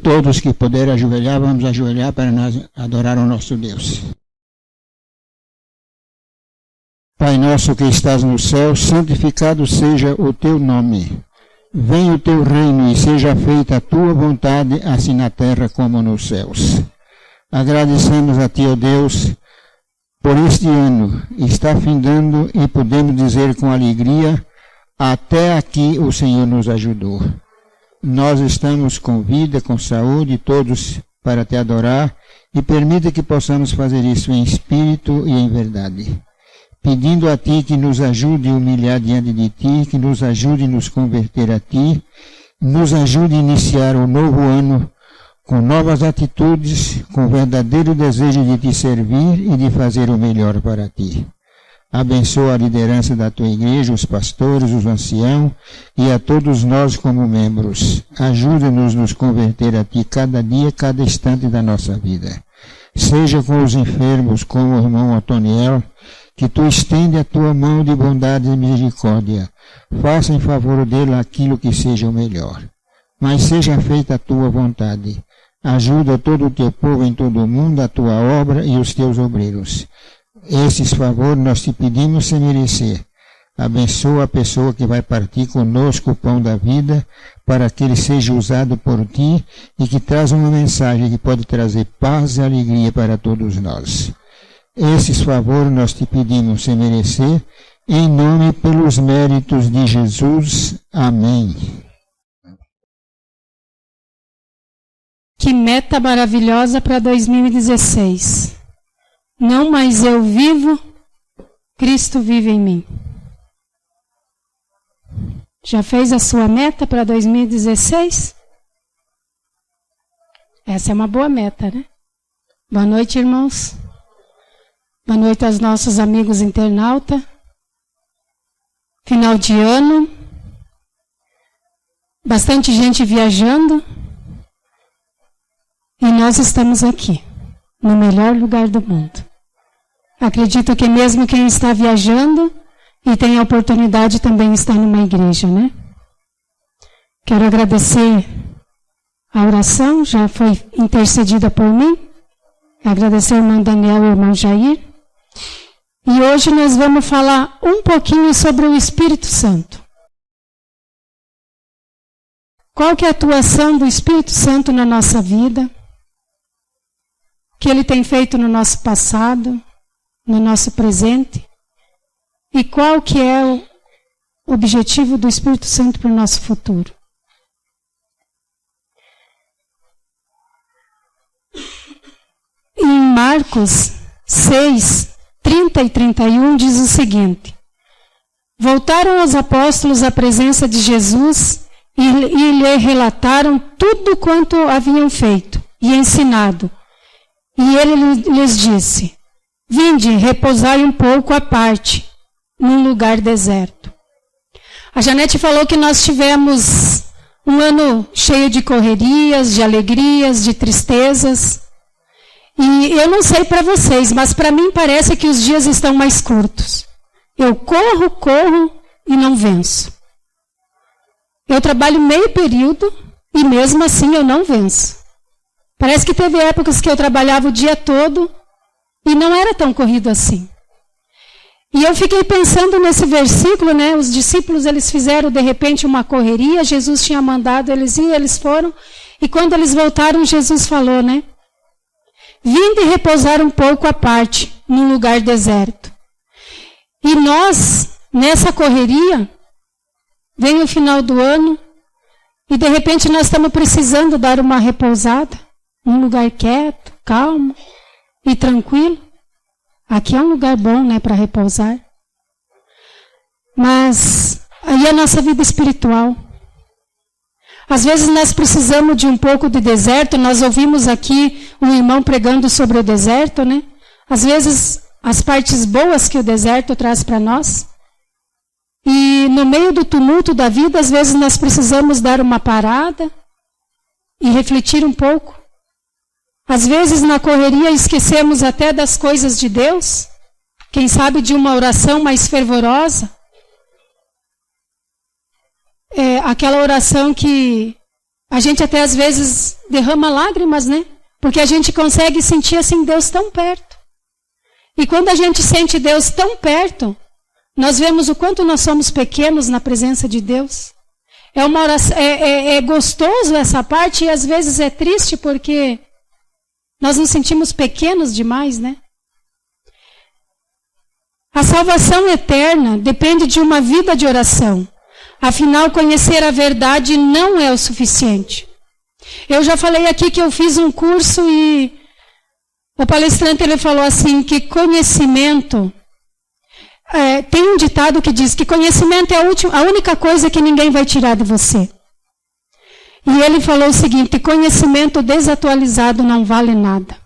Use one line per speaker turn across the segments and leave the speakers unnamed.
todos que puderem ajoelhar, vamos ajoelhar para nós adorar o nosso Deus. Pai nosso que estás no céu, santificado seja o teu nome. Venha o teu reino e seja feita a tua vontade, assim na terra como nos céus. Agradecemos a ti, ó Deus, por este ano. Está findando e podemos dizer com alegria, até aqui o Senhor nos ajudou. Nós estamos com vida, com saúde, todos para te adorar, e permita que possamos fazer isso em espírito e em verdade. Pedindo a ti que nos ajude a humilhar diante de ti, que nos ajude a nos converter a ti, nos ajude a iniciar o novo ano com novas atitudes, com verdadeiro desejo de te servir e de fazer o melhor para ti. Abençoa a liderança da tua igreja, os pastores, os anciãos e a todos nós como membros. Ajuda-nos a nos converter a ti cada dia, cada instante da nossa vida. Seja com os enfermos, como o irmão Antoniel, que tu estende a tua mão de bondade e misericórdia. Faça em favor dele aquilo que seja o melhor. Mas seja feita a tua vontade. Ajuda todo o teu povo em todo o mundo, a tua obra e os teus obreiros. Esses favores nós te pedimos sem merecer. Abençoa a pessoa que vai partir conosco o pão da vida, para que ele seja usado por ti e que traz uma mensagem que pode trazer paz e alegria para todos nós. Esses favores nós te pedimos sem merecer, em nome e pelos méritos de Jesus. Amém.
Que meta maravilhosa para 2016. Não mais eu vivo, Cristo vive em mim. Já fez a sua meta para 2016? Essa é uma boa meta, né? Boa noite, irmãos. Boa noite aos nossos amigos internautas. Final de ano. Bastante gente viajando. E nós estamos aqui, no melhor lugar do mundo. Acredito que mesmo quem está viajando e tem a oportunidade também está numa igreja, né? Quero agradecer a oração, já foi intercedida por mim. Agradecer ao irmão Daniel e ao irmão Jair. E hoje nós vamos falar um pouquinho sobre o Espírito Santo. Qual que é a atuação do Espírito Santo na nossa vida? O que ele tem feito no nosso passado, no nosso presente? E qual que é o objetivo do Espírito Santo para o nosso futuro? Em Marcos 6, 30 e 31 diz o seguinte: voltaram os apóstolos à presença de Jesus e lhe relataram tudo quanto haviam feito e ensinado. E ele lhes disse: vinde, repousai um pouco à parte, num lugar deserto. A Janete falou que nós tivemos um ano cheio de correrias, de alegrias, de tristezas. E eu não sei para vocês, mas para mim parece que os dias estão mais curtos. Eu corro e não venço. Eu trabalho meio período e mesmo assim eu não venço. Parece que teve épocas que eu trabalhava o dia todo e não era tão corrido assim. E eu fiquei pensando nesse versículo, né? Os discípulos, eles fizeram de repente uma correria, Jesus tinha mandado eles ir, eles foram. E quando eles voltaram, Jesus falou, né? Vinde repousar um pouco à parte, num lugar deserto. E nós, nessa correria, vem o final do ano e de repente nós estamos precisando dar uma repousada. Um lugar quieto, calmo e tranquilo. Aqui é um lugar bom, né, para repousar. Mas aí é a nossa vida espiritual. Às vezes nós precisamos de um pouco de deserto. Nós ouvimos aqui um irmão pregando sobre o deserto, né? Às vezes as partes boas que o deserto traz para nós. E no meio do tumulto da vida, às vezes nós precisamos dar uma parada e refletir um pouco. Às vezes, na correria, esquecemos até das coisas de Deus. Quem sabe de uma oração mais fervorosa. É aquela oração que A gente até às vezes derrama lágrimas, né? Porque a gente consegue sentir assim Deus tão perto. E quando a gente sente Deus tão perto, nós vemos o quanto nós somos pequenos na presença de Deus. É uma oração, é gostoso essa parte e às vezes é triste porque nós nos sentimos pequenos demais, né? A salvação eterna depende de uma vida de oração. Afinal, conhecer a verdade não é o suficiente. Eu já falei aqui que eu fiz um curso e o palestrante ele falou assim que conhecimento... tem um ditado que diz que conhecimento é a única coisa que ninguém vai tirar de você. E ele falou o seguinte, conhecimento desatualizado não vale nada.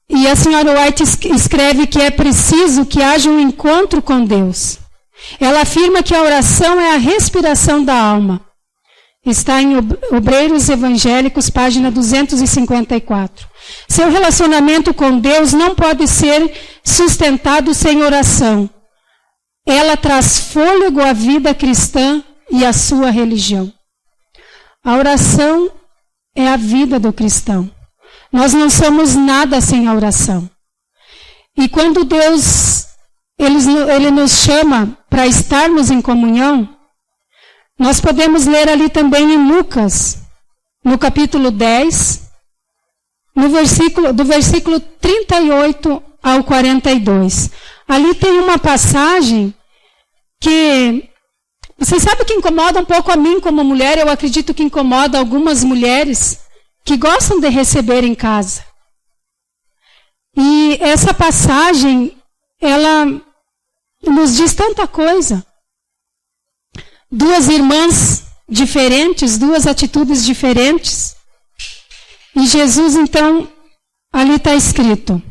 E a senhora White escreve que é preciso que haja um encontro com Deus. Ela afirma que a oração é a respiração da alma. Está em Obreiros Evangélicos, página 254. Seu relacionamento com Deus não pode ser sustentado sem oração. Ela traz fôlego à vida cristã e à sua religião. A oração é a vida do cristão. Nós não somos nada sem a oração. E quando Deus ele nos chama para estarmos em comunhão, nós podemos ler ali também em Lucas, no capítulo 10, do versículo 38 ao 42. Ali tem uma passagem que, vocês sabem que incomoda um pouco a mim como mulher, eu acredito que incomoda algumas mulheres que gostam de receber em casa. E essa passagem, ela nos diz tanta coisa. Duas irmãs diferentes, duas atitudes diferentes. E Jesus, então, ali está escrito.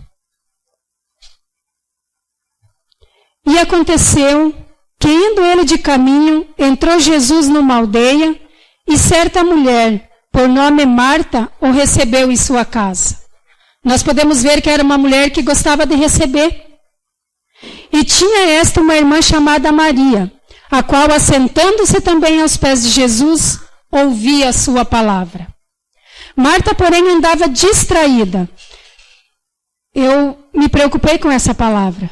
E aconteceu que, indo ele de caminho, entrou Jesus numa aldeia, e certa mulher, por nome Marta, o recebeu em sua casa. Nós podemos ver que era uma mulher que gostava de receber. E tinha esta uma irmã chamada Maria, a qual, assentando-se também aos pés de Jesus, ouvia a sua palavra. Marta, porém, andava distraída. Eu me preocupei com essa palavra.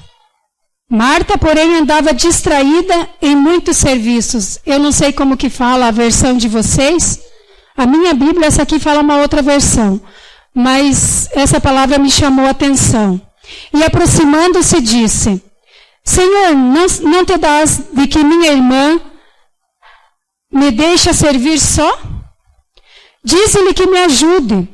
Marta, porém, andava distraída em muitos serviços. Eu não sei como que fala a versão de vocês. A minha Bíblia, essa aqui fala uma outra versão. Mas essa palavra me chamou a atenção. E aproximando-se, disse: Senhor, não te dás de que minha irmã me deixa servir só? Diz-lhe que me ajude.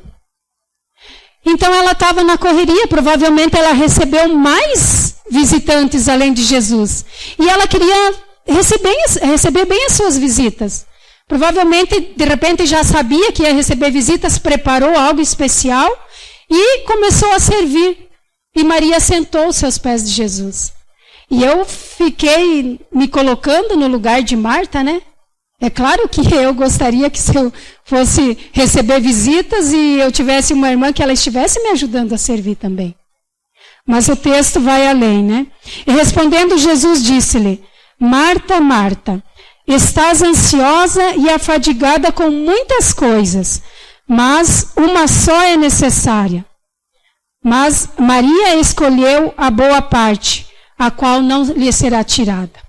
Então ela estava na correria, provavelmente ela recebeu mais visitantes além de Jesus. E ela queria receber bem as suas visitas. Provavelmente, de repente, já sabia que ia receber visitas, preparou algo especial e começou a servir. E Maria sentou-se aos pés de Jesus. E eu fiquei me colocando no lugar de Marta, né? É claro que eu gostaria que se eu fosse receber visitas e eu tivesse uma irmã que ela estivesse me ajudando a servir também. Mas o texto vai além, né? E respondendo Jesus disse-lhe: Marta, Marta, estás ansiosa e afadigada com muitas coisas, mas uma só é necessária. Mas Maria escolheu a boa parte, a qual não lhe será tirada.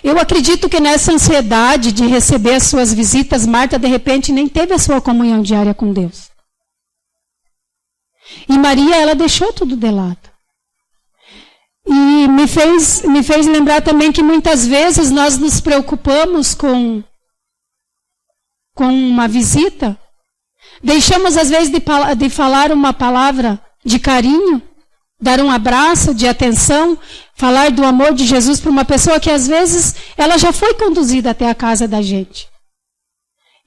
Eu acredito que nessa ansiedade de receber as suas visitas, Marta, de repente, nem teve a sua comunhão diária com Deus. E Maria, ela deixou tudo de lado. E me fez lembrar também que muitas vezes nós nos preocupamos com uma visita. Deixamos, às vezes, de falar uma palavra de carinho, dar um abraço, de atenção, falar do amor de Jesus para uma pessoa que, às vezes, ela já foi conduzida até a casa da gente.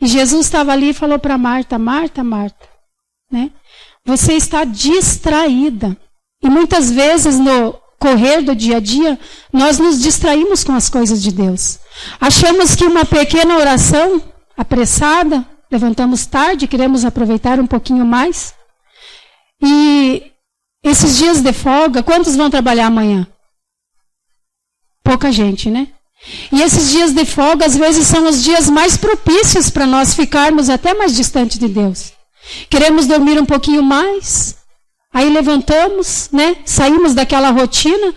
E Jesus estava ali e falou para Marta: Marta, Marta, né? Você está distraída. E muitas vezes, no correr do dia a dia, nós nos distraímos com as coisas de Deus. Achamos que uma pequena oração, apressada, levantamos tarde, queremos aproveitar um pouquinho mais. E esses dias de folga, quantos vão trabalhar amanhã? Pouca gente, né? E esses dias de folga, às vezes, são os dias mais propícios para nós ficarmos até mais distante de Deus. Queremos dormir um pouquinho mais, aí levantamos, né? Saímos daquela rotina,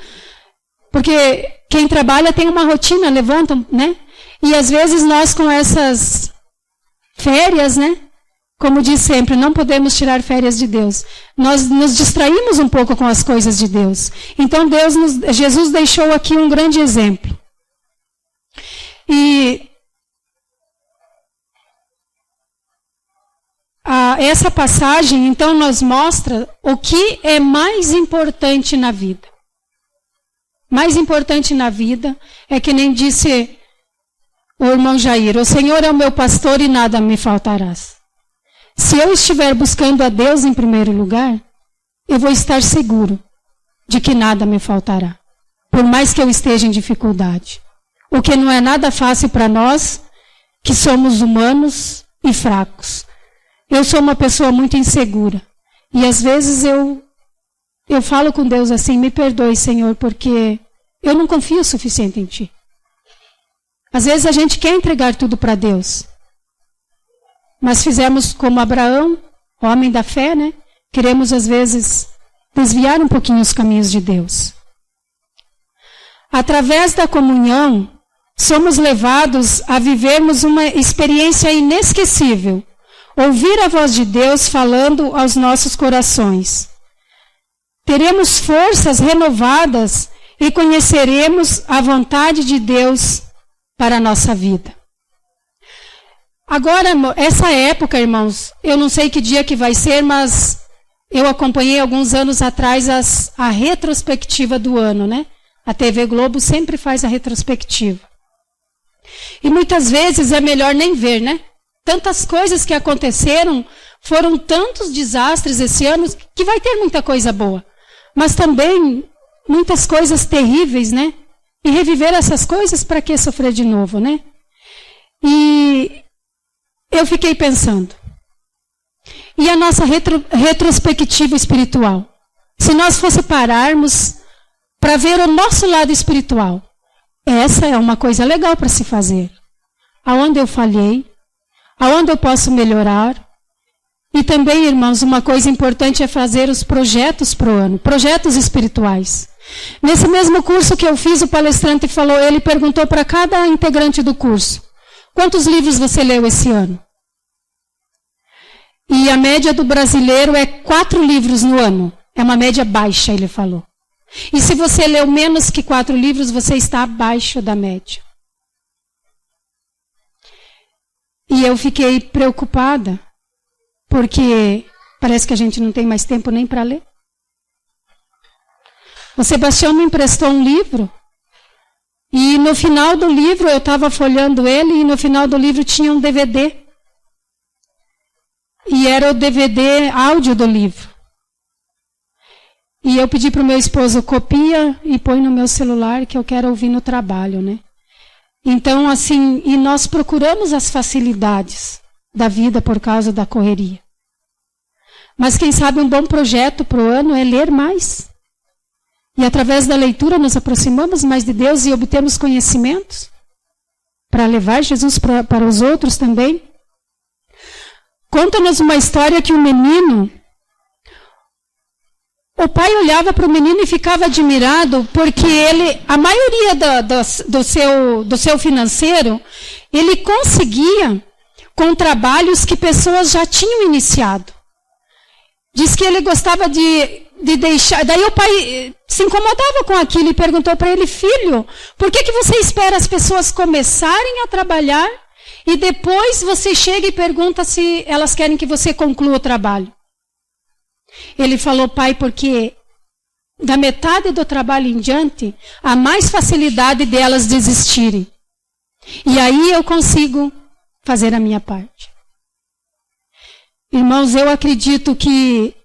porque quem trabalha tem uma rotina, levanta, né? E às vezes nós com essas férias, né? Como diz sempre, não podemos tirar férias de Deus. Nós nos distraímos um pouco com as coisas de Deus. Então Jesus deixou aqui um grande exemplo. E essa passagem, então, nos mostra o que é mais importante na vida. Mais importante na vida é que nem disse o irmão Jair, o Senhor é o meu pastor e nada me faltarás. Se eu estiver buscando a Deus em primeiro lugar, eu vou estar seguro de que nada me faltará, por mais que eu esteja em dificuldade. O que não é nada fácil para nós, que somos humanos e fracos. Eu sou uma pessoa muito insegura. E às vezes eu falo com Deus assim, me perdoe, Senhor, porque eu não confio o suficiente em Ti. Às vezes a gente quer entregar tudo para Deus. Mas fizemos como Abraão, homem da fé, né? Queremos às vezes desviar um pouquinho os caminhos de Deus. Através da comunhão, somos levados a vivermos uma experiência inesquecível. Ouvir a voz de Deus falando aos nossos corações. Teremos forças renovadas e conheceremos a vontade de Deus para a nossa vida. Agora, essa época, irmãos, eu não sei que dia que vai ser, mas eu acompanhei alguns anos atrás a retrospectiva do ano, né? A TV Globo sempre faz a retrospectiva. E muitas vezes é melhor nem ver, né? Tantas coisas que aconteceram, foram tantos desastres esse ano, que vai ter muita coisa boa. Mas também muitas coisas terríveis, né? E reviver essas coisas, para que sofrer de novo, né? E eu fiquei pensando. E a nossa retrospectiva espiritual? Se nós fosse pararmos para ver o nosso lado espiritual, essa é uma coisa legal para se fazer. Aonde eu falhei? Aonde eu posso melhorar? E também, irmãos, uma coisa importante é fazer os projetos para o ano, projetos espirituais. Nesse mesmo curso que eu fiz, o palestrante falou, ele perguntou para cada integrante do curso, quantos livros você leu esse ano? E a média do brasileiro é 4 livros no ano. É uma média baixa, ele falou. E se você leu menos que 4 livros, você está abaixo da média. E eu fiquei preocupada, porque parece que a gente não tem mais tempo nem para ler. O Sebastião me emprestou um livro, e no final do livro, eu estava folhando ele, e no final do livro tinha um DVD. E era o DVD áudio do livro. E eu pedi para o meu esposo, copia e põe no meu celular, que eu quero ouvir no trabalho, né? Então, assim, e nós procuramos as facilidades da vida por causa da correria. Mas quem sabe um bom projeto para o ano é ler mais. E através da leitura nos aproximamos mais de Deus e obtemos conhecimentos para levar Jesus para os outros também. Conta-nos uma história que um menino, o pai olhava para o menino e ficava admirado, porque ele, a maioria do seu financeiro, ele conseguia com trabalhos que pessoas já tinham iniciado. Diz que ele gostava de deixar. Daí o pai se incomodava com aquilo e perguntou para ele, filho, por que você espera as pessoas começarem a trabalhar e depois você chega e pergunta se elas querem que você conclua o trabalho? Ele falou, pai, porque da metade do trabalho em diante, há mais facilidade delas desistirem. E aí eu consigo fazer a minha parte. Irmãos, eu acredito que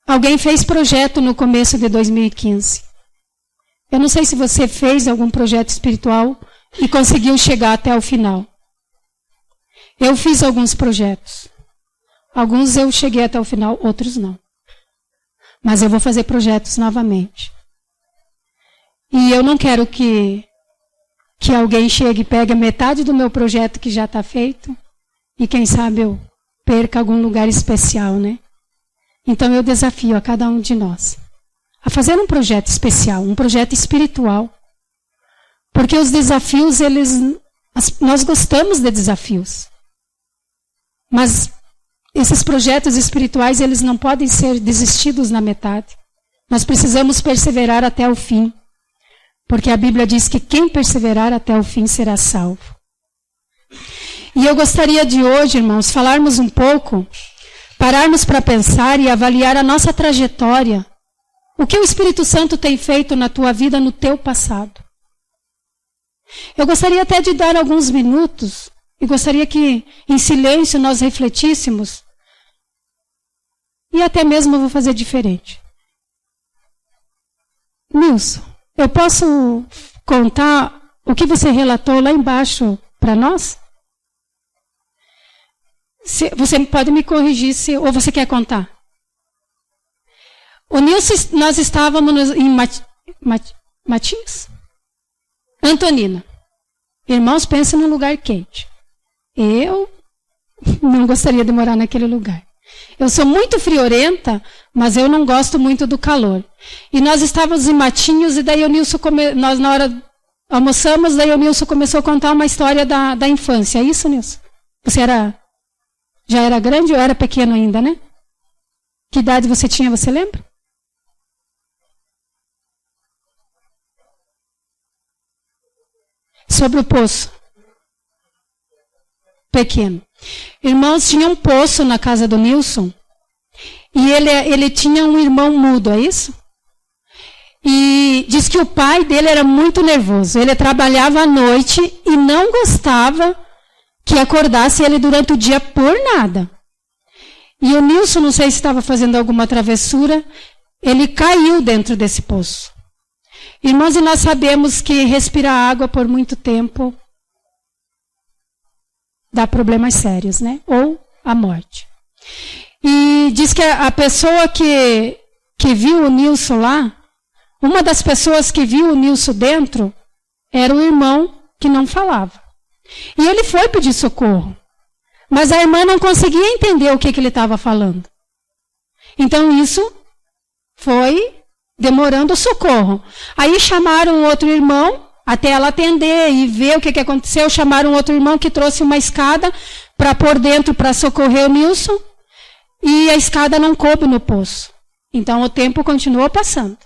alguém fez projeto no começo de 2015. Eu não sei se você fez algum projeto espiritual e conseguiu chegar até o final. Eu fiz alguns projetos. Alguns eu cheguei até o final, outros não. Mas eu vou fazer projetos novamente. E eu não quero que que alguém chegue e pegue metade do meu projeto que já está feito e quem sabe eu perca algum lugar especial, né? Então eu desafio a cada um de nós a fazer um projeto especial, um projeto espiritual. Porque os desafios, nós gostamos de desafios. Mas esses projetos espirituais, eles não podem ser desistidos na metade. Nós precisamos perseverar até o fim. Porque a Bíblia diz que quem perseverar até o fim será salvo. E eu gostaria de hoje, irmãos, falarmos um pouco, pararmos para pensar e avaliar a nossa trajetória. O que o Espírito Santo tem feito na tua vida, no teu passado. Eu gostaria até de dar alguns minutos, e gostaria que em silêncio nós refletíssemos, e até mesmo eu vou fazer diferente. Nilson, eu posso contar o que você relatou lá embaixo para nós? Você pode me corrigir, ou você quer contar? O Nilson, nós estávamos em Matinhos? Antonina. Irmãos, pensem num lugar quente. Eu não gostaria de morar naquele lugar. Eu sou muito friorenta, mas eu não gosto muito do calor. E nós estávamos em Matinhos, e daí o Nilson, nós na hora almoçamos, daí o Nilson começou a contar uma história da infância. É isso, Nilson? Você já era grande ou era pequeno ainda, né? Que idade você tinha, você lembra? Sobre o poço. Pequeno. Irmãos, tinha um poço na casa do Nilson. E ele tinha um irmão mudo, é isso? E diz que o pai dele era muito nervoso. Ele trabalhava à noite e não gostava que acordasse ele durante o dia por nada. E o Nilson, não sei se estava fazendo alguma travessura, ele caiu dentro desse poço. Irmãos, e nós sabemos que respirar água por muito tempo dá problemas sérios, né? Ou a morte. E diz que a pessoa que viu o Nilson lá, uma das pessoas que viu o Nilson dentro, era o irmão que não falava. E ele foi pedir socorro. Mas a irmã não conseguia entender o que ele estava falando. Então isso foi demorando o socorro. Aí chamaram outro irmão, até ela atender e ver o que aconteceu. Chamaram outro irmão que trouxe uma escada para pôr dentro para socorrer o Nilson. E a escada não coube no poço. Então o tempo continuou passando.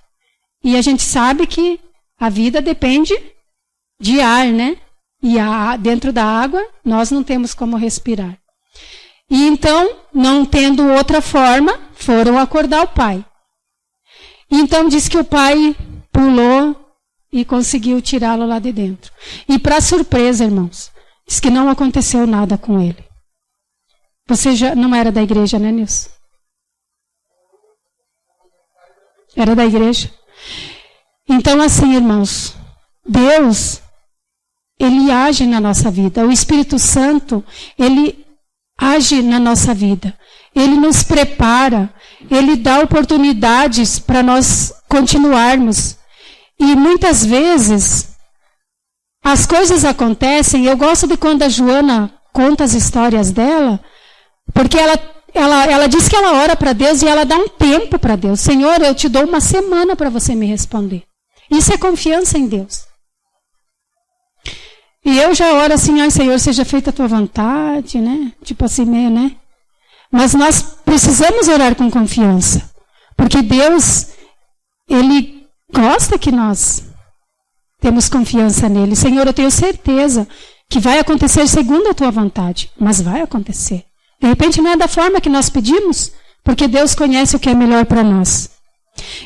E a gente sabe que a vida depende de ar, né? E dentro da água nós não temos como respirar. E então, não tendo outra forma, foram acordar o pai. Então diz que o pai pulou e conseguiu tirá-lo lá de dentro. E para surpresa, irmãos, diz que não aconteceu nada com ele. Você já não era da igreja, né, Nilson? Era da igreja. Então assim, irmãos, Deus, Ele age na nossa vida. O Espírito Santo, Ele age na nossa vida. Ele nos prepara. Ele dá oportunidades para nós continuarmos. E muitas vezes, as coisas acontecem. Eu gosto de quando a Joana conta as histórias dela, porque ela diz que ela ora para Deus e ela dá um tempo para Deus. Senhor, eu te dou uma semana para você me responder. Isso é confiança em Deus. E eu já oro assim, ai Senhor, seja feita a tua vontade, né? Tipo assim meio, né? Mas nós precisamos orar com confiança. Porque Deus, Ele gosta que nós temos confiança nele. Senhor, eu tenho certeza que vai acontecer segundo a tua vontade. Mas vai acontecer. De repente não é da forma que nós pedimos, porque Deus conhece o que é melhor para nós.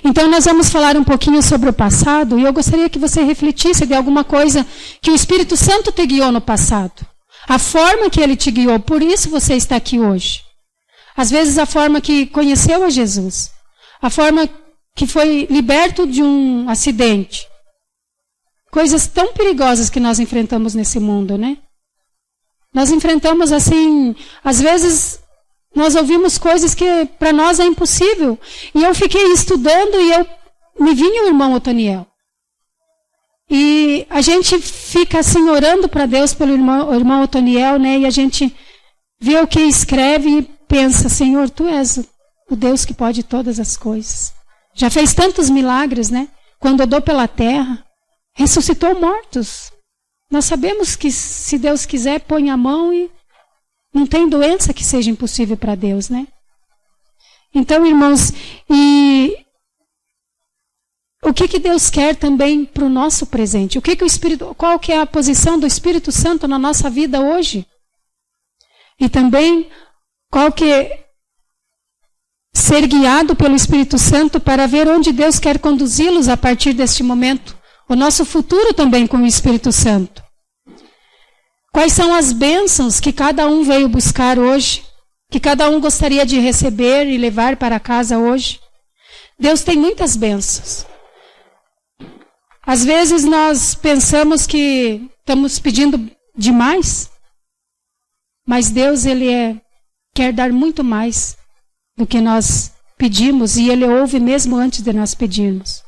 Então nós vamos falar um pouquinho sobre o passado, e eu gostaria que você refletisse de alguma coisa que o Espírito Santo te guiou no passado. A forma que Ele te guiou, por isso você está aqui hoje. Às vezes a forma que conheceu a Jesus, a forma que foi liberto de um acidente. Coisas tão perigosas que nós enfrentamos nesse mundo, né? Nós enfrentamos assim, às vezes nós ouvimos coisas que para nós é impossível. E eu fiquei estudando e me vinha o irmão Otoniel. E a gente fica assim orando para Deus pelo irmão Otoniel, né? E a gente vê o que escreve e pensa, Senhor, Tu és o Deus que pode todas as coisas. Já fez tantos milagres, né? Quando andou pela terra, ressuscitou mortos. Nós sabemos que se Deus quiser, põe a mão e não tem doença que seja impossível para Deus, né? Então, irmãos, e o que Deus quer também para o nosso presente? Qual que é a posição do Espírito Santo na nossa vida hoje? E também, qual que é ser guiado pelo Espírito Santo para ver onde Deus quer conduzi-los a partir deste momento? O nosso futuro também com o Espírito Santo. Quais são as bênçãos que cada um veio buscar hoje? Que cada um gostaria de receber e levar para casa hoje? Deus tem muitas bênçãos. Às vezes nós pensamos que estamos pedindo demais, mas Deus, Ele quer dar muito mais do que nós pedimos, e Ele ouve mesmo antes de nós pedirmos.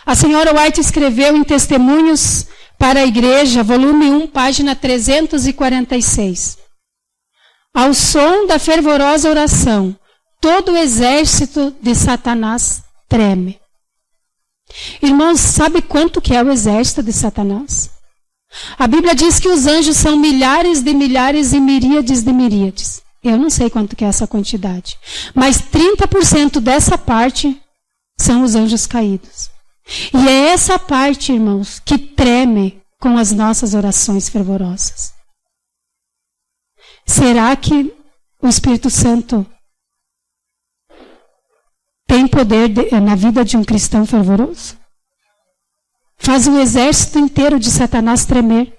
A senhora White escreveu em Testemunhos para a Igreja, volume 1, página 346. Ao som da fervorosa oração, todo o exército de Satanás treme. Irmãos, sabe quanto que é o exército de Satanás? A Bíblia diz que os anjos são milhares de milhares e miríades de miríades. Eu não sei quanto que é essa quantidade. Mas 30% dessa parte são os anjos caídos. E é essa parte, irmãos, que treme com as nossas orações fervorosas. Será que o Espírito Santo tem poder na vida de um cristão fervoroso? Faz o exército inteiro de Satanás tremer.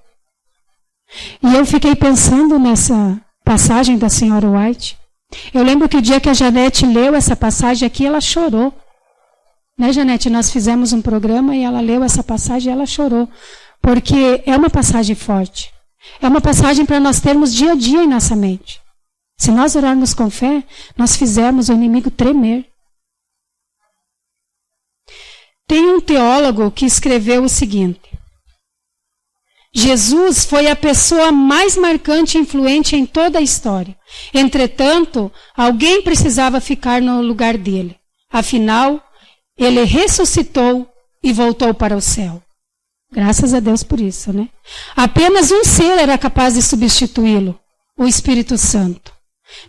E eu fiquei pensando nessa passagem da senhora White. Eu lembro que o dia que a Janete leu essa passagem aqui, ela chorou. Né, Janete? Nós fizemos um programa e ela leu essa passagem e ela chorou. Porque é uma passagem forte. É uma passagem para nós termos dia a dia em nossa mente. Se nós orarmos com fé, nós fizemos o inimigo tremer. Tem um teólogo que escreveu o seguinte: Jesus foi a pessoa mais marcante e influente em toda a história. Entretanto, alguém precisava ficar no lugar dele. Afinal, ele ressuscitou e voltou para o céu. Graças a Deus por isso, né? Apenas um ser era capaz de substituí-lo, o Espírito Santo.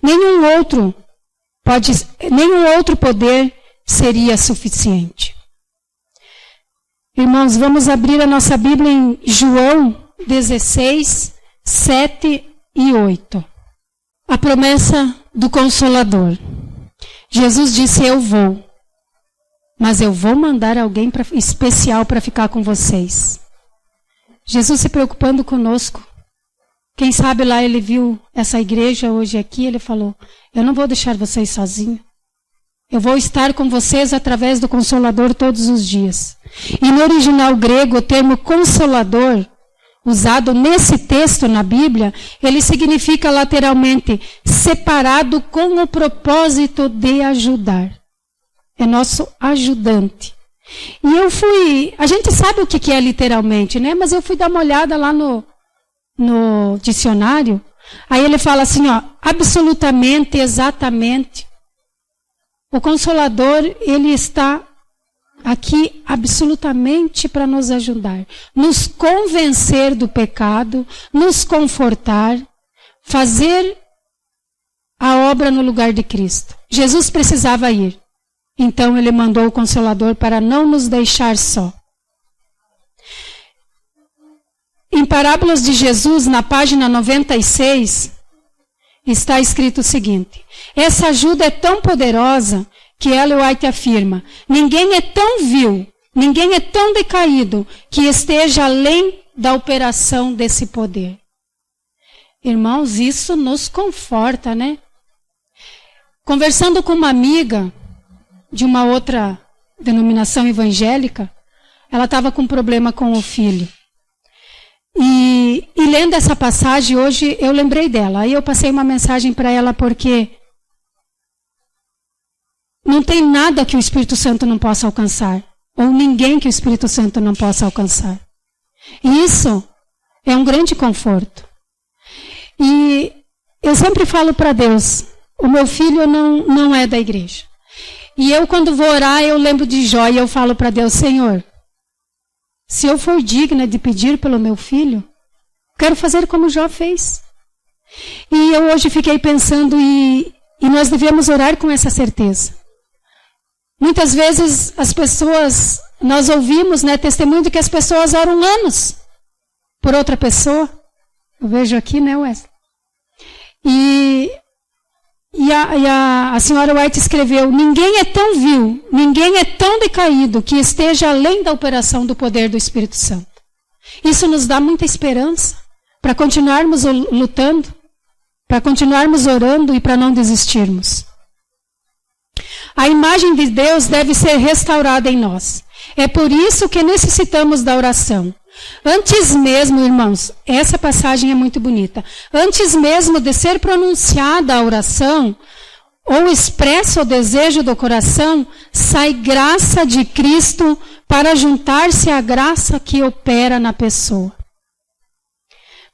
Nenhum outro poder seria suficiente. Irmãos, vamos abrir a nossa Bíblia em João 16, 7 e 8. A promessa do Consolador. Jesus disse, eu vou, mas eu vou mandar alguém especial para ficar com vocês. Jesus se preocupando conosco. Quem sabe lá ele viu essa igreja hoje aqui, ele falou, eu não vou deixar vocês sozinhos. Eu vou estar com vocês através do Consolador todos os dias. E no original grego, o termo Consolador, usado nesse texto na Bíblia, ele significa literalmente separado com o propósito de ajudar. É nosso ajudante. E a gente sabe o que é literalmente, né? Mas eu fui dar uma olhada lá no dicionário. Aí ele fala assim, ó, absolutamente, exatamente. O Consolador, ele está aqui absolutamente para nos ajudar, nos convencer do pecado, nos confortar, fazer a obra no lugar de Cristo. Jesus precisava ir, então ele mandou o Consolador para não nos deixar só. Em Parábolas de Jesus, na página 96, está escrito o seguinte: essa ajuda é tão poderosa que Ellen White afirma, ninguém é tão vil, ninguém é tão decaído que esteja além da operação desse poder. Irmãos, isso nos conforta, né? Conversando com uma amiga de uma outra denominação evangélica, ela estava com problema com o filho. E lendo essa passagem hoje, eu lembrei dela. Aí eu passei uma mensagem para ela porque não tem nada que o Espírito Santo não possa alcançar. ou ninguém que o Espírito Santo não possa alcançar. E isso é um grande conforto. E eu sempre falo para Deus, o meu filho não é da igreja. E eu, quando vou orar, eu lembro de Jó e eu falo para Deus, Senhor, se eu for digna de pedir pelo meu filho, quero fazer como Jó fez. E eu hoje fiquei pensando, e nós devemos orar com essa certeza. Muitas vezes as pessoas, nós ouvimos, testemunho de que as pessoas oram anos por outra pessoa. Eu vejo aqui, Wesley? E a senhora White escreveu, ninguém é tão vil, ninguém é tão decaído que esteja além da operação do poder do Espírito Santo. Isso nos dá muita esperança para continuarmos lutando, para continuarmos orando e para não desistirmos. A imagem de Deus deve ser restaurada em nós. É por isso que necessitamos da oração. Antes mesmo, irmãos, essa passagem é muito bonita. Antes mesmo de ser pronunciada a oração, ou expresso o desejo do coração, sai graça de Cristo para juntar-se à graça que opera na pessoa.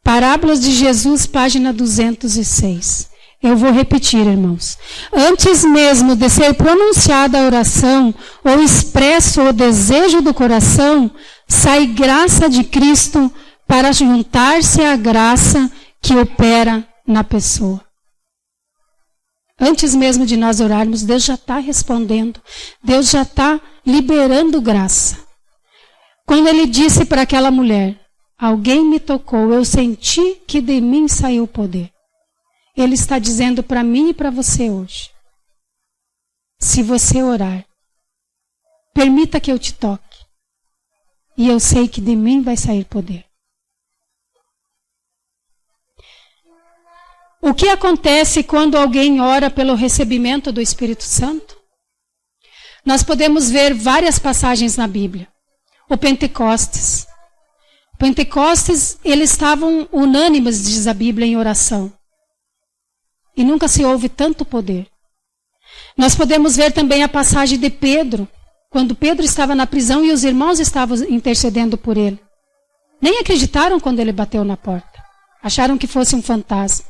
Parábolas de Jesus, página 206. Eu vou repetir, irmãos. Antes mesmo de ser pronunciada a oração, ou expresso o desejo do coração, sai graça de Cristo para juntar-se à graça que opera na pessoa. Antes mesmo de nós orarmos, Deus já está respondendo. Deus já está liberando graça. Quando ele disse para aquela mulher, alguém me tocou, eu senti que de mim saiu o poder. Ele está dizendo para mim e para você hoje. Se você orar, permita que eu te toque. E eu sei que de mim vai sair poder. O que acontece quando alguém ora pelo recebimento do Espírito Santo? Nós podemos ver várias passagens na Bíblia. O Pentecostes. Pentecostes, eles estavam unânimes, diz a Bíblia, em oração. E nunca se ouve tanto poder. Nós podemos ver também a passagem de Pedro, quando Pedro estava na prisão e os irmãos estavam intercedendo por ele. Nem acreditaram quando ele bateu na porta. Acharam que fosse um fantasma.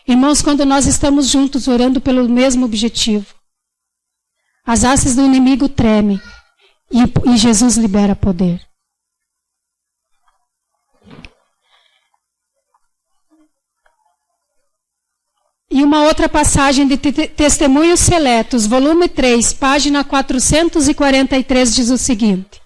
Irmãos, quando nós estamos juntos orando pelo mesmo objetivo, as hastes do inimigo tremem e Jesus libera poder. E uma outra passagem de Testemunhos Seletos, volume 3, página 443, diz o seguinte: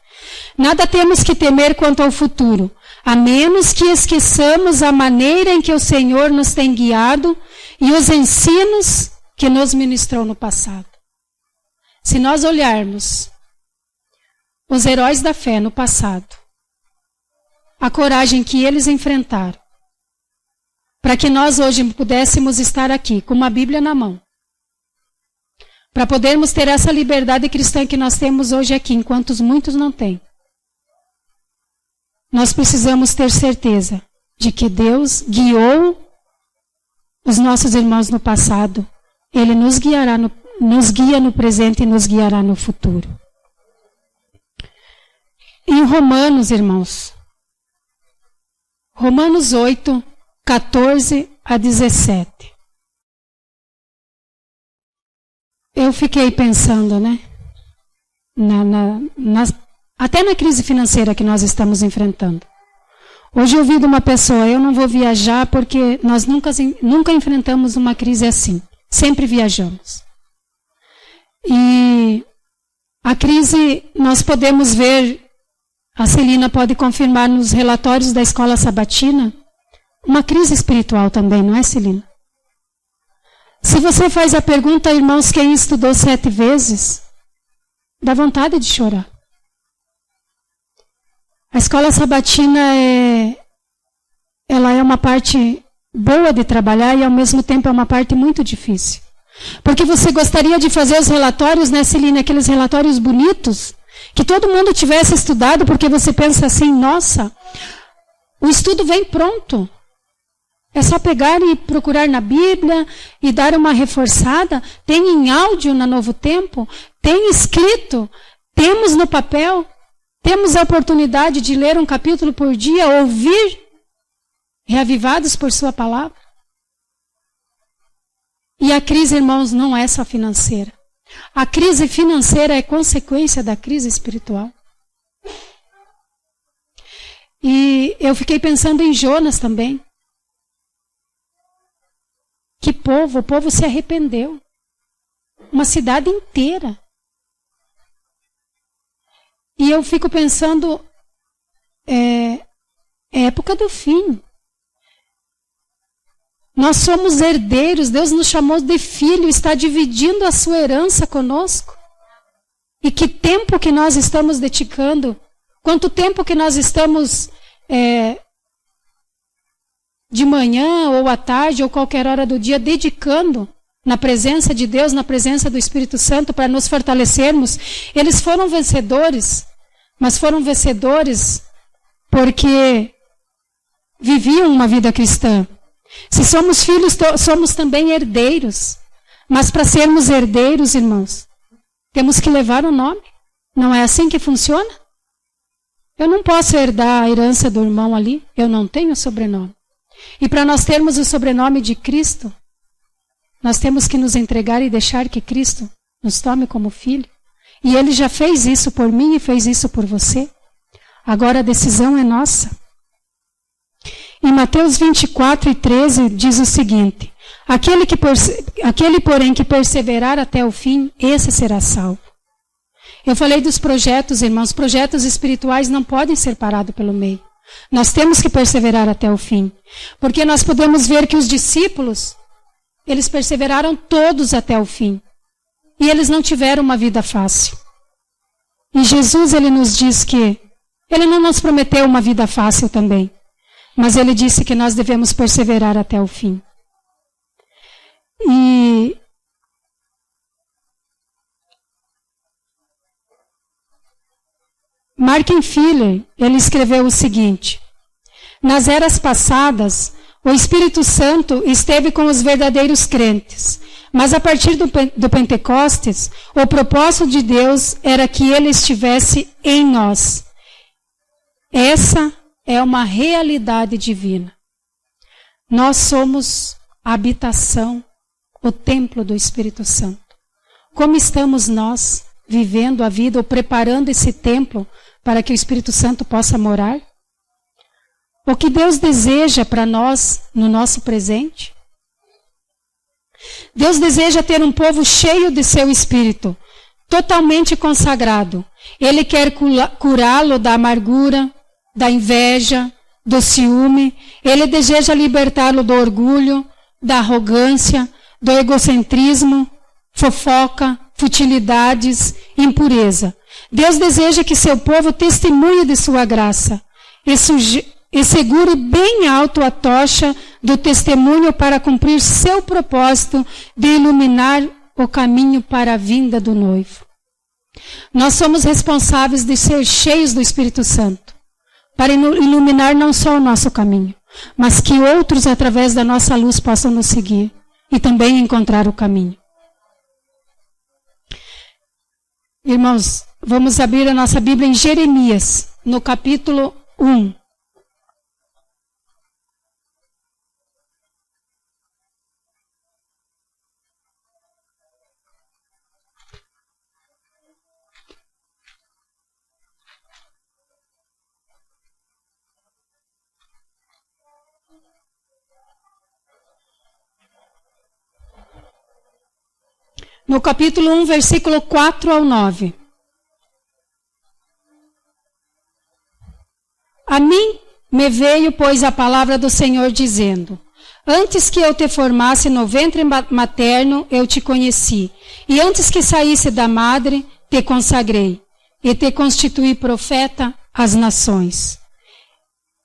nada temos que temer quanto ao futuro, a menos que esqueçamos a maneira em que o Senhor nos tem guiado e os ensinos que nos ministrou no passado. Se nós olharmos os heróis da fé no passado, a coragem que eles enfrentaram, para que nós hoje pudéssemos estar aqui com uma Bíblia na mão, para podermos ter essa liberdade cristã que nós temos hoje aqui, enquanto muitos não têm. Nós precisamos ter certeza de que Deus guiou os nossos irmãos no passado. Ele nos guia no presente e nos guiará no futuro. Em Romanos, irmãos, Romanos 8, 14 a 17. Eu fiquei pensando, até na crise financeira que nós estamos enfrentando. Hoje eu ouvi de uma pessoa, eu não vou viajar porque nós nunca enfrentamos uma crise assim. Sempre viajamos. E a crise, nós podemos ver, a Celina pode confirmar nos relatórios da escola sabatina, uma crise espiritual também, não é, Celina? Se você faz a pergunta, irmãos, quem estudou 7 vezes, dá vontade de chorar. A escola sabatina ela é uma parte boa de trabalhar e ao mesmo tempo é uma parte muito difícil. Porque você gostaria de fazer os relatórios, né, Celina, aqueles relatórios bonitos, que todo mundo tivesse estudado, porque você pensa assim, nossa, o estudo vem pronto. É só pegar e procurar na Bíblia e dar uma reforçada. Tem em áudio na Novo Tempo, tem escrito. Temos no papel, temos a oportunidade de ler um capítulo por dia, ouvir, reavivados por sua palavra. E a crise, irmãos, não é só financeira. A crise financeira é consequência da crise espiritual. E eu fiquei pensando em Jonas também. Que povo, o povo se arrependeu. Uma cidade inteira. E eu fico pensando, é época do fim. Nós somos herdeiros, Deus nos chamou de filho, está dividindo a sua herança conosco. E que tempo que nós estamos dedicando, quanto tempo que nós estamos de manhã ou à tarde ou qualquer hora do dia dedicando na presença de Deus, na presença do Espírito Santo para nos fortalecermos. Eles foram vencedores, mas foram vencedores porque viviam uma vida cristã. Se somos filhos, somos também herdeiros. Mas para sermos herdeiros, irmãos, temos que levar o nome. Não é assim que funciona? Eu não posso herdar a herança do irmão ali. Eu não tenho sobrenome. E para nós termos o sobrenome de Cristo, nós temos que nos entregar e deixar que Cristo nos tome como filho. E Ele já fez isso por mim e fez isso por você. Agora a decisão é nossa. Em Mateus 24:13 diz o seguinte: aquele, porém, que perseverar até o fim, esse será salvo. Eu falei dos projetos, irmãos. Projetos espirituais não podem ser parados pelo meio. Nós temos que perseverar até o fim. Porque nós podemos ver que os discípulos, eles perseveraram todos até o fim. E eles não tiveram uma vida fácil. E Jesus, Ele nos diz que Ele não nos prometeu uma vida fácil também. Mas Ele disse que nós devemos perseverar até o fim. E Martin Filler, ele escreveu o seguinte: nas eras passadas, o Espírito Santo esteve com os verdadeiros crentes, mas a partir do Pentecostes, o propósito de Deus era que Ele estivesse em nós. Essa é uma realidade divina. Nós somos a habitação, o templo do Espírito Santo. Como estamos nós vivendo a vida ou preparando esse templo para que o Espírito Santo possa morar? O que Deus deseja para nós no nosso presente? Deus deseja ter um povo cheio de seu Espírito, totalmente consagrado. Ele quer curá-lo da amargura, da inveja, do ciúme. Ele deseja libertá-lo do orgulho, da arrogância, do egocentrismo, fofoca, futilidades, impureza. Deus deseja que seu povo testemunhe de sua graça e segure bem alto a tocha do testemunho para cumprir seu propósito de iluminar o caminho para a vinda do noivo. Nós somos responsáveis de ser cheios do Espírito Santo, para iluminar não só o nosso caminho, mas que outros, através da nossa luz, possam nos seguir e também encontrar o caminho. Irmãos, vamos abrir a nossa Bíblia em Jeremias, no capítulo 1. No capítulo 1, versículo 4 ao 9. A mim me veio, pois, a palavra do Senhor dizendo: antes que eu te formasse no ventre materno, eu te conheci. E antes que saísse da madre, te consagrei. E te constituí profeta às nações.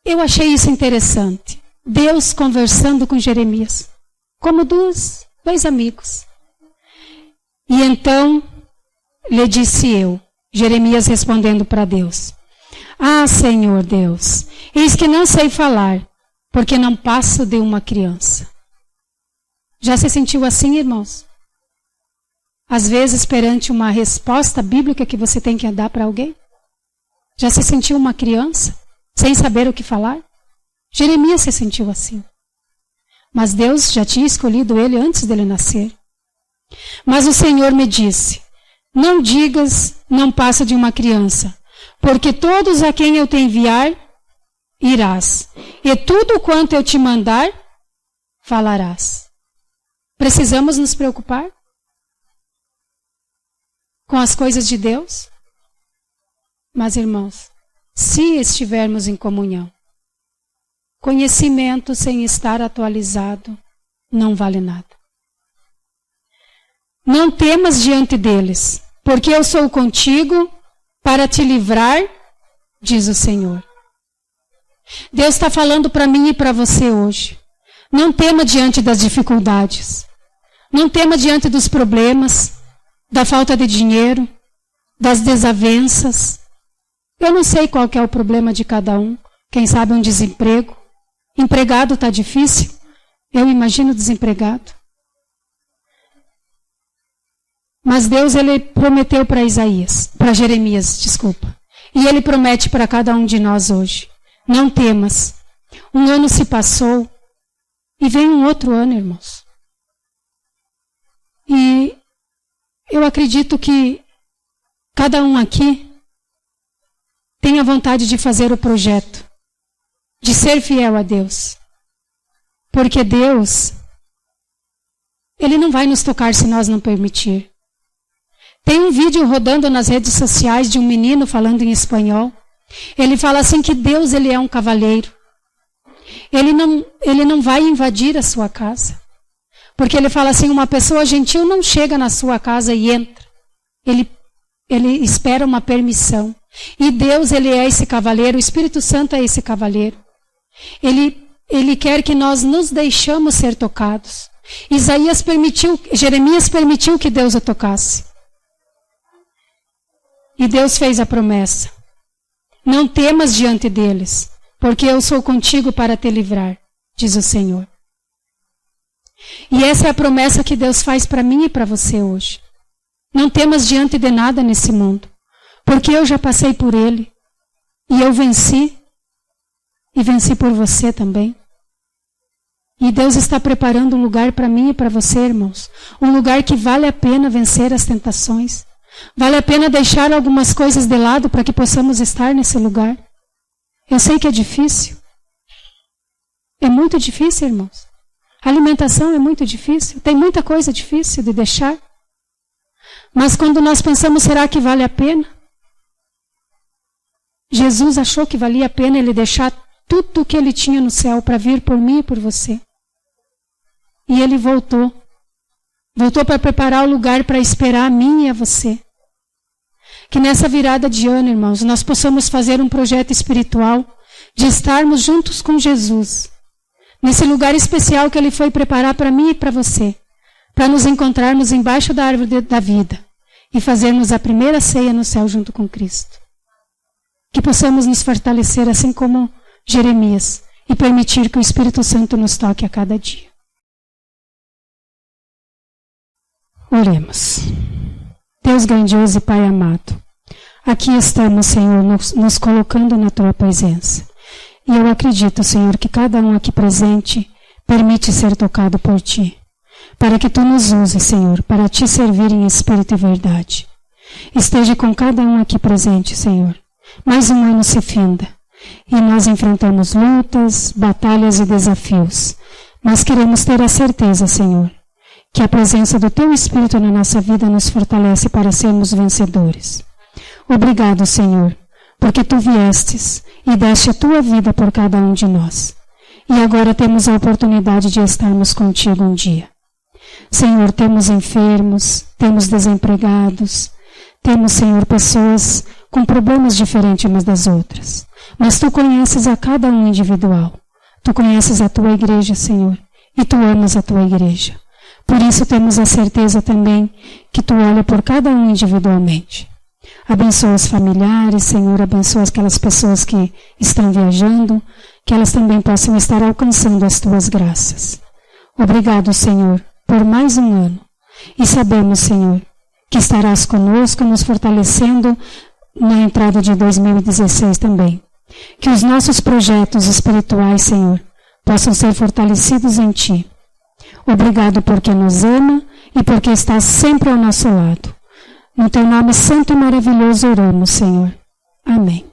Eu achei isso interessante. Deus conversando com Jeremias. Como dois amigos. E então lhe disse eu, Jeremias respondendo para Deus: ah, Senhor Deus, eis que não sei falar, porque não passo de uma criança. Já se sentiu assim, irmãos? às vezes, perante uma resposta bíblica que você tem que dar para alguém? Já se sentiu uma criança, sem saber o que falar? Jeremias se sentiu assim. Mas Deus já tinha escolhido ele antes dele nascer. Mas o Senhor me disse, não digas, não passa de uma criança, porque todos a quem eu te enviar, irás, e tudo quanto eu te mandar, falarás. Precisamos nos preocupar com as coisas de Deus? Mas, irmãos, se estivermos em comunhão, conhecimento sem estar atualizado não vale nada. Não temas diante deles, porque eu sou contigo para te livrar, diz o Senhor. Deus está falando para mim e para você hoje. Não tema diante das dificuldades. Não tema diante dos problemas, da falta de dinheiro, das desavenças. Eu não sei qual que é o problema de cada um. Quem sabe um desemprego. Empregado está difícil. Eu imagino desempregado. Mas Deus, ele prometeu para Jeremias, desculpa. E ele promete para cada um de nós hoje. Não temas. Um ano se passou e vem um outro ano, irmãos. E eu acredito que cada um aqui tem a vontade de fazer o projeto, de ser fiel a Deus. Porque Deus, ele não vai nos tocar se nós não permitir. Tem um vídeo rodando nas redes sociais de um menino falando em espanhol. Ele fala assim que Deus, ele é um cavalheiro. Ele não vai invadir a sua casa. Porque ele fala assim, uma pessoa gentil não chega na sua casa e entra. Ele espera uma permissão. E Deus, ele é esse cavaleiro, o Espírito Santo é esse cavaleiro. Ele quer que nós nos deixamos ser tocados. Jeremias permitiu que Deus o tocasse. E Deus fez a promessa. Não temas diante deles, porque eu sou contigo para te livrar, diz o Senhor. E essa é a promessa que Deus faz para mim e para você hoje. Não temas diante de nada nesse mundo, porque eu já passei por ele, e eu venci, e venci por você também. E Deus está preparando um lugar para mim e para você, irmãos. Um lugar que vale a pena vencer as tentações. Vale a pena deixar algumas coisas de lado para que possamos estar nesse lugar. Eu sei que é difícil. É muito difícil, irmãos. A alimentação é muito difícil. Tem muita coisa difícil de deixar. Mas quando nós pensamos, será que vale a pena? Jesus achou que valia a pena ele deixar tudo o que ele tinha no céu para vir por mim e por você. E ele voltou. Voltou para preparar o lugar para esperar a mim e a você. Que nessa virada de ano, irmãos, nós possamos fazer um projeto espiritual de estarmos juntos com Jesus. Nesse lugar especial que ele foi preparar para mim e para você. Para nos encontrarmos embaixo da árvore da vida. E fazermos a primeira ceia no céu junto com Cristo. Que possamos nos fortalecer assim como Jeremias. E permitir que o Espírito Santo nos toque a cada dia. Oremos. Deus grandioso e Pai amado, aqui estamos, Senhor, nos colocando na Tua presença. E eu acredito, Senhor, que cada um aqui presente permite ser tocado por Ti, para que Tu nos uses, Senhor, para Te servir em espírito e verdade. Esteja com cada um aqui presente, Senhor. Mais um ano se finda, e nós enfrentamos lutas, batalhas e desafios, mas queremos ter a certeza, Senhor, que a presença do Teu Espírito na nossa vida nos fortalece para sermos vencedores. Obrigado, Senhor, porque Tu viestes e deste a Tua vida por cada um de nós. E agora temos a oportunidade de estarmos contigo um dia. Senhor, temos enfermos, temos desempregados, temos, Senhor, pessoas com problemas diferentes umas das outras. Mas Tu conheces a cada um individual. Tu conheces a Tua igreja, Senhor, e Tu amas a Tua igreja. Por isso temos a certeza também que Tu olha por cada um individualmente. Abençoa os familiares, Senhor, abençoa aquelas pessoas que estão viajando, que elas também possam estar alcançando as Tuas graças. Obrigado, Senhor, por mais um ano. E sabemos, Senhor, que estarás conosco, nos fortalecendo na entrada de 2016 também. Que os nossos projetos espirituais, Senhor, possam ser fortalecidos em Ti. Obrigado porque nos ama e porque está sempre ao nosso lado. No Teu nome santo e maravilhoso oramos, Senhor. Amém.